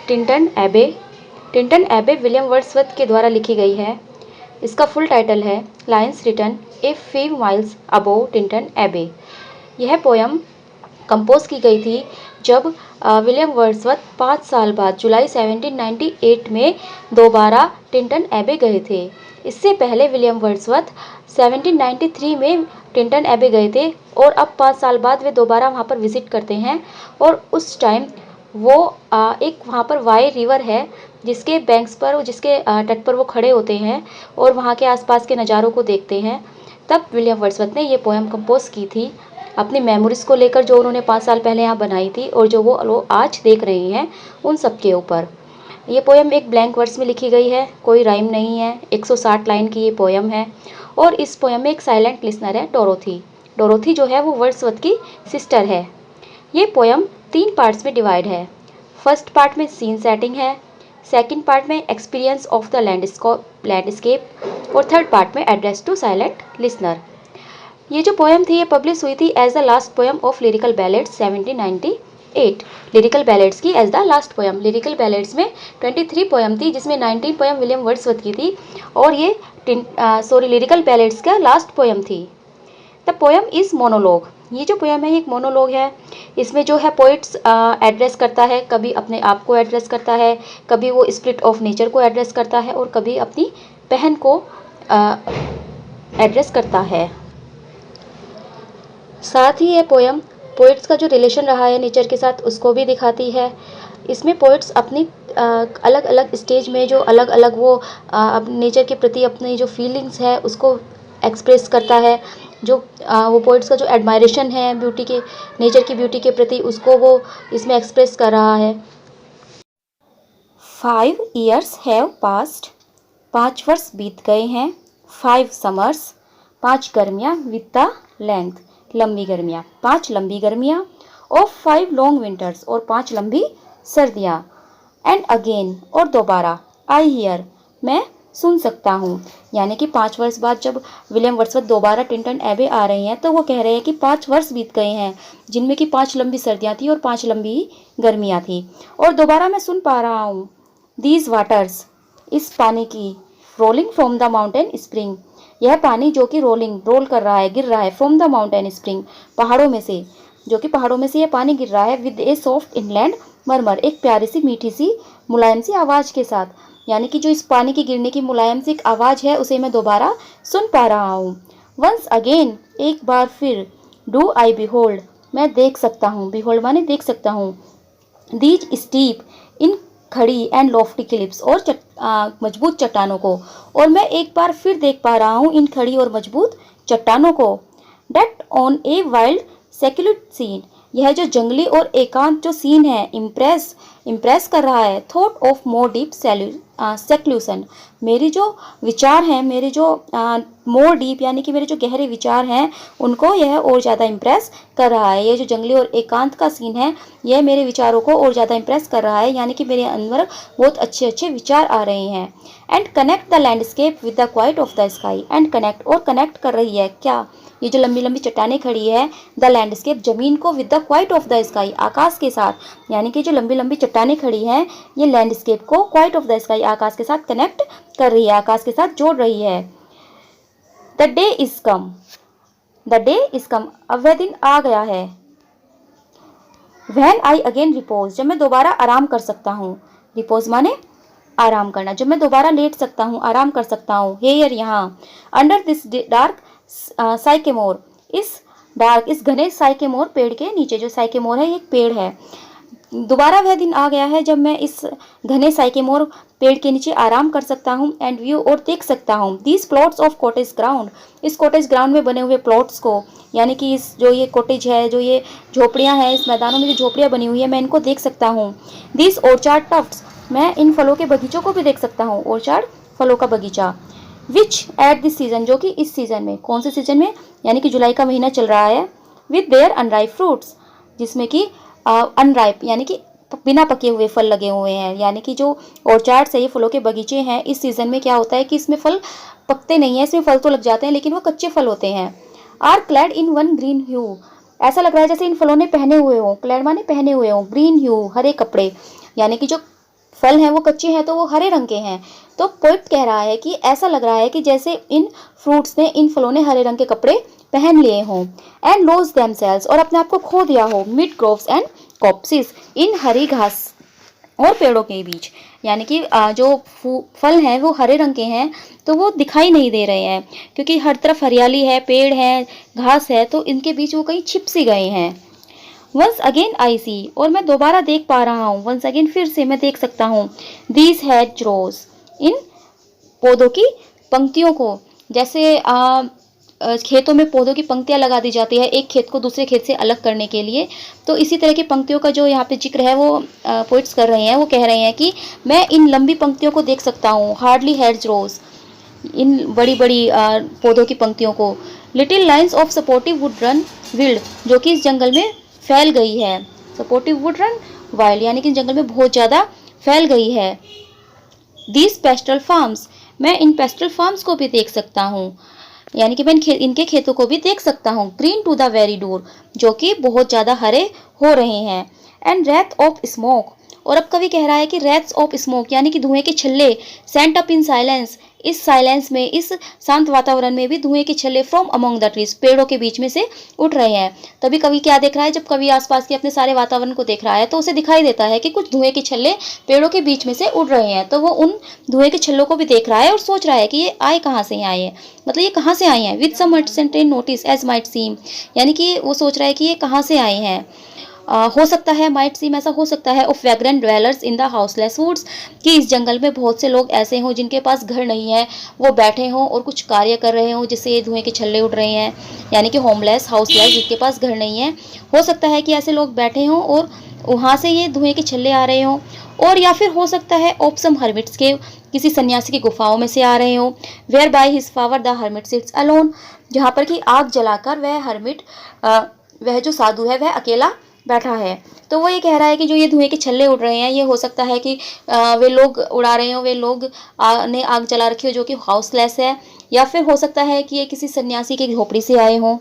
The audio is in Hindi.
टिंटन एबे। टिंटन एबे विलियम वर्ड्सवर्थ के द्वारा लिखी गई है। इसका फुल टाइटल है lines written a few miles above Tintern Abbey. यह पोयम कंपोज की गई थी जब विलियम वर्ड्सवर्थ 5 साल बाद जुलाई 1798 में दोबारा टिंटन एबे गए थे। इससे पहले विलियम वर्ड्सवर्थ 1793 में टिंटन एबे गए थे और अब 5 साल बाद वे दोबारा वहाँ पर विजिट करते हैं और उस टाइम वो एक वहाँ पर वाई रिवर है जिसके बैंक्स पर जिसके तट पर वो खड़े होते हैं और वहाँ के आसपास के नज़ारों को देखते हैं। तब विलियम वर्ड्सवर्थ ने ये पोएम कंपोज की थी अपनी मेमोरीज को लेकर जो उन्होंने 5 साल पहले यहाँ बनाई थी और जो वो आज देख रहे हैं उन सब के ऊपर। ये पोएम एक ब्लैंक वर्स में लिखी गई है, कोई राइम नहीं है। 160 लाइन की ये पोएम है और इस पोएम में एक साइलेंट लिसनर है डोरोथी। डोरोथी जो है वो वर्ड्सवर्थ की सिस्टर है। ये पोएम 3 पार्ट्स में डिवाइड है। फर्स्ट पार्ट में सीन सेटिंग है, सेकंड पार्ट में एक्सपीरियंस ऑफ द लैंडस्केप और थर्ड पार्ट में एड्रेस टू साइलेंट लिसनर। ये जो पोएम थी ये पब्लिश हुई थी as the last poem of lyrical ballads 1798। Lyrical ballads की as the last poem. Lyrical ballads में 23 पोएम थी जिसमें 19 पोएम विलियम वर्ड्सवर्थ की थी और ये लिरिकल बैलेड्स का लास्ट पोएम थी। The poem is monologue. ये जो पोएम है एक मोनोलॉग है। इसमें जो है पोइट्स एड्रेस करता है, कभी अपने आप को एड्रेस करता है, कभी वो स्पिरिट ऑफ नेचर को एड्रेस करता है और कभी अपनी बहन को एड्रेस करता है। साथ ही ये पोएम पोइट्स का जो रिलेशन रहा है नेचर के साथ उसको भी दिखाती है। इसमें पोइट्स अपनी अलग अलग स्टेज में जो अलग अलग वो नेचर के प्रति अपनी जो फीलिंग्स है उसको एक्सप्रेस करता है। जो वो पोइट्स का जो एडमायरेशन है ब्यूटी के नेचर की ब्यूटी के प्रति उसको वो इसमें एक्सप्रेस कर रहा है। 5 years हैव पास्ट। 5 वर्ष बीत गए हैं। 5 summers। 5 गर्मियाँ विद द लेंथ लंबी गर्मियाँ। 5 लंबी गर्मियाँ और 5 लॉन्ग विंटर्स और 5 लंबी सर्दियाँ। एंड अगेन और दोबारा आई हियर मैं सुन सकता हूँ। यानी कि 5 वर्ष बाद जब विलियम वर्ड्सवर्थ दोबारा टिंटन एबे आ रहे हैं तो वो कह रहे हैं कि 5 वर्ष बीत गए हैं जिनमें कि 5 लंबी सर्दियाँ थी और 5 लंबी गर्मियाँ थी और दोबारा मैं सुन पा रहा हूँ। दीज वाटर्स इस पानी की rolling from the mountain spring. यह पानी जो कि रोल कर रहा है गिर रहा है फ्रॉम द माउंटेन स्प्रिंग पहाड़ों में से जो कि पहाड़ों में से यह पानी गिर रहा है विद ए सॉफ्ट इनलैंड मरमर एक प्यारी सी मीठी सी मुलायम सी आवाज़ के साथ। यानी कि जो इस पानी की गिरने की मुलायम सी एक आवाज़ है उसे मैं दोबारा सुन पा रहा हूँ। वंस अगेन एक बार फिर डू आई बिहोल्ड मैं देख सकता हूँ। बिहोल्ड माने देख सकता हूँ। दीज स्टीप इन खड़ी एंड लॉफ्टी क्लिप्स और मजबूत चट्टानों को और मैं एक बार फिर देख पा रहा हूँ इन खड़ी और मजबूत चट्टानों को। That on a wild secluded scene यह जो जंगली और एकांत जो सीन है इम्प्रेस कर रहा है। थॉट ऑफ मोर डीप सेक्लूसन मेरी जो विचार हैं मेरे जो मोर डीप यानी कि मेरे जो गहरे विचार हैं उनको यह और ज़्यादा इम्प्रेस कर रहा है। ये जो जंगली और एकांत का सीन है यह मेरे विचारों को और ज़्यादा इम्प्रेस कर रहा है यानी कि मेरे अंदर बहुत अच्छे अच्छे विचार आ रहे हैं। And connect the landscape with the quiet of the sky. And connect कर रही है क्या ये जो लंबी लंबी चट्टानें खड़ी है द लैंडस्केप जमीन को with the quiet of the sky आकाश के साथ। यानी कि जो लंबी लंबी चट्टानें खड़ी हैं ये लैंडस्केप को क्वाइट ऑफ द स्काई आकाश के साथ कनेक्ट कर रही है आकाश के साथ जोड़ रही है। द डे इज कम अब वह दिन आ गया है। व्हेन आई अगेन रिपोज जब मैं दोबारा आराम कर सकता हूँ। रिपोज माने आराम करना। जब मैं दोबारा लेट सकता हूँ आराम कर सकता हूँ। हेयर यहाँ अंडर दिस डार्क साइकेमोर इस घने साइकेमोर पेड़ के नीचे। जो साइकेमोर है ये एक पेड़ है। दोबारा वह दिन आ गया है जब मैं इस घने साइकेमोर पेड़ के नीचे आराम कर सकता हूँ एंड व्यू और देख सकता हूँ। These plots of cottage ground इस कॉटेज ग्राउंड में बने हुए प्लॉट्स को यानी कि इस जो ये कॉटेज है जो ये झोपड़ियाँ हैं इस मैदानों में जो झोपड़ियाँ बनी हुई है मैं इनको देख सकता हूँ। दीज ऑर्चार्ड टफ्ट्स मैं इन फलों के बगीचों को भी देख सकता हूँ। ऑर्चार्ड फलों का बगीचा। विच एट दिस सीजन जो कि इस सीजन में कौन से सीजन में यानी कि जुलाई का महीना चल रहा है। विद देयर अनराइप फ्रूट्स जिसमें कि अनराइप यानी कि बिना पके हुए फल लगे हुए हैं। यानी कि जो ऑर्चार्ड्स है ये फलों के बगीचे हैं इस सीज़न में क्या होता है कि इसमें फल पकते नहीं हैं इसमें फल तो लग जाते हैं लेकिन वो कच्चे फल होते हैं। Are clad in one green hue ऐसा लग रहा है जैसे इन फलों ने पहने हुए हों। क्लैड माने पहने हुए हों। ग्रीन ह्यू हरे कपड़े यानी कि जो फल हैं वो कच्चे हैं तो वो हरे रंग के हैं। तो पोइट कह रहा है कि ऐसा लग रहा है कि जैसे इन फ्रूट्स ने, इन फलों ने हरे रंग के कपड़े पहन लिए हों। एंड लॉस देमसेल्व्स, और अपने आप को खो दिया हो, मिड ग्रोव्स एंड कॉप्सिस, इन हरी घास और पेड़ों के बीच। यानी कि जो फल हैं वो हरे रंग के हैं तो वो दिखाई नहीं दे रहे हैं, क्योंकि हर तरफ हरियाली है, पेड़ है, घास है, तो इनके बीच वो कहीं छिप सी गए हैं। वंस अगेन आई सी, और मैं दोबारा देख पा रहा हूँ, वंस अगेन फिर से मैं देख सकता हूँ, दीज हैड रोज, इन पौधों की पंक्तियों को। जैसे खेतों में पौधों की पंक्तियां लगा दी जाती है एक खेत को दूसरे खेत से अलग करने के लिए, तो इसी तरह की पंक्तियों का जो यहाँ पे जिक्र है वो पोइट्स कर रहे हैं। वो कह रहे हैं कि मैं इन लंबी पंक्तियों को देख सकता हूँ, हार्डली हैड्स रोज, इन बड़ी बड़ी पौधों की पंक्तियों को। Little lines of sportive wood run wild, जो कि इस जंगल में फैल गई है। सपोर्टिव वुड रन वाइल्ड, यानी कि जंगल में बहुत ज़्यादा फैल गई है। दीज पेस्टल फार्म्स, मैं इन पेस्टल फार्म्स को भी देख सकता हूँ, यानी कि मैं इनके खेतों को भी देख सकता हूँ। Green to the very door, जो कि बहुत ज़्यादा हरे हो रहे हैं। एंड रेथ ऑफ स्मोक, और अब कवि कह रहा है कि रेथ्स ऑफ स्मोक, यानी कि धुएं के छल्ले, सेंट अप इन साइलेंस, इस साइलेंस में, इस शांत वातावरण में भी धुएं के छल्ले फ्रॉम अमंग द ट्रीज, पेड़ों के बीच में से उठ रहे हैं। तभी कवि क्या देख रहा है, जब कवि आसपास के अपने सारे वातावरण को देख रहा है तो उसे दिखाई देता है कि कुछ धुएं के छल्ले पेड़ों के बीच में से उड़ रहे हैं। तो वो उन धुएं के छल्लों को भी देख रहा है और सोच रहा है कि ये आए कहाँ से आए हैं, मतलब ये कहाँ से आए हैं। With some uncertain notice as might seem, यानी कि वो सोच रहा है कि ये कहाँ से आए हैं। हो सकता है, माइट सीम, ऐसा हो सकता है, of vagrant dwellers in the houseless woods, कि इस जंगल में बहुत से लोग ऐसे हों जिनके पास घर नहीं है, वो बैठे हों और कुछ कार्य कर रहे हों जिससे ये धुएं के छल्ले उड़ रहे हैं, यानी कि होमलेस, हाउसलेस, जिनके पास घर नहीं है। हो सकता है कि ऐसे लोग बैठे हों और वहाँ से ये धुएं के छल्ले आ रहे हों। और या फिर हो सकता है ऑफ सम हर्मिट्स के, किसी सन्यासी की गुफाओं में से आ रहे हों। Where by his fire the hermit sits alone, जहाँ पर कि आग जलाकर वह हर्मिट, वह जो साधु है वह अकेला बैठा है। तो वो ये कह रहा है कि जो ये धुएं के छल्ले उड़ रहे हैं, ये हो सकता है कि वे लोग उड़ा रहे हो, वे लोग ने आग जला रखी हो जो कि हाउसलेस है, या फिर हो सकता है कि ये किसी सन्यासी की झोपड़ी से आए हों।